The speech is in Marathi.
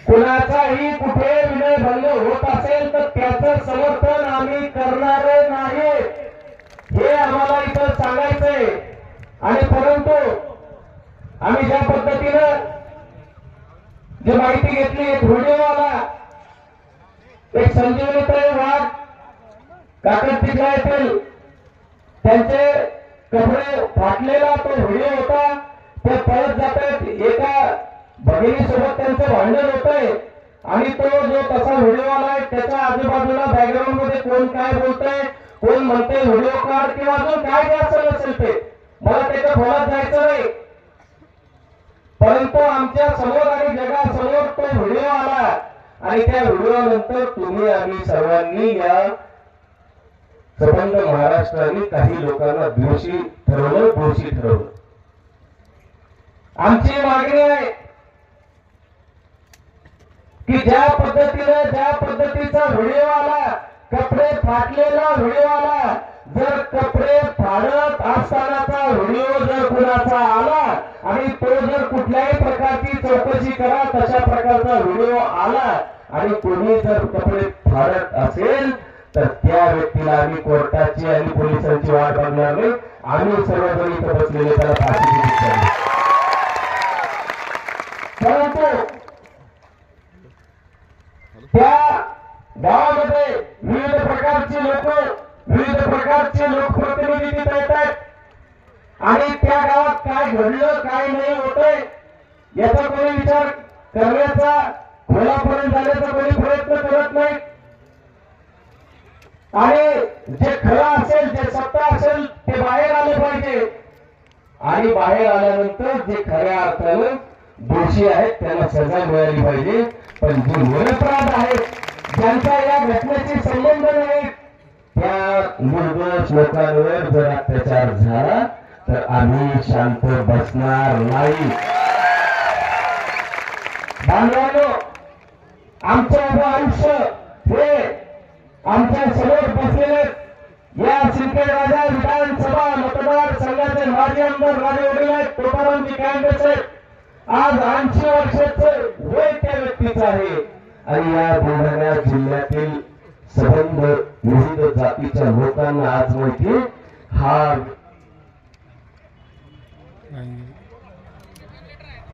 कुणाचाही कुठे विनयभंग होत असेल तर त्याचं समर्थन आम्ही करणार नाही, हे आम्हाला इथं सांगायचंय. आणि परंतु आम्ही ज्या पद्धतीनं जी माहिती घेतली, एक व्हिडिओ आला, एक संजीवनीताई वाघ काकडतीच्या येथील त्यांचे कपडे फाटलेला तो व्हिडिओ होता. ते पळत जातात, एका भगिनीसोबत त्यांचं भांडण होतंय आणि तो जो तसा व्हिडिओ आलाय त्याच्या आजूबाजूला बॅकग्राऊंड मध्ये कोण काय बोलतंय, कोण म्हणतंय व्हिडिओ काढ किंवा अजून काय जे असेल ते मला त्याच्या खोलात जायचं नाही. परंतु आमच्या समोर आणि जगासमोर तो व्हिडिओ आला आणि त्या व्हिडिओ नंतर तुम्ही आम्ही सर्वांनी या संबंध महाराष्ट्राने काही लोकांना दोषी ठरवलं. आमची मागणी आहे की ज्या पद्धतीचा व्हिडिओ आला, कपडे फाटलेला व्हिडिओ आला, जर कपडे फाडत असतानाचा व्हिडिओ जर कुणाचा आला आणि तो जर कुठल्याही प्रकारची चौकशी करा तशा प्रकारचा व्हिडिओ आला आणि कोणी जर कपडे फाडत असेल तर त्या व्यक्तीला आम्ही कोर्टाची आणि पोलिसांची वाट बघणार नाही. आम्ही सर्वजण इथं बसलेले त्याला फाशी दिली. परंतु त्या गावामध्ये विविध प्रकारचे लोकप्रतिनिधी तिथे येतात आणि त्या गावात काय घडलं काय नाही होतंय याचा कोणी विचार करण्याचा, खोलापर्यंत जाण्याचा कोणी प्रयत्न करत नाही. आणि जे खरं असेल, जे सत्य असेल ते बाहेर आले पाहिजे आणि बाहेर आल्यानंतर जे खऱ्या अर्थानं दोषी आहेत त्यांना सजा मिळाली पाहिजे. पण जे निरपराध आहेत, ज्यांचा या घटनेशी संबंध नाही, त्या निर्दोष लोकांवर जर अत्याचार झाला तर आम्ही शांत बसणार नाही. बांधवांनो, आमचं उभं आयुष्य हे आमच्या समोर बसलेले या सिंदखेडराजा विधानसभा मतदारसंघाचे माजी आमदार राजे वडील आहेत, तुकारामजी कायंदे साहेब. आज 80 वर्षाचं वय त्या व्यक्तीचं आहे आणि या बुलढाणा जिल्ह्यातील संबंध विविध जातीच्या लोकांना आज माहिती हा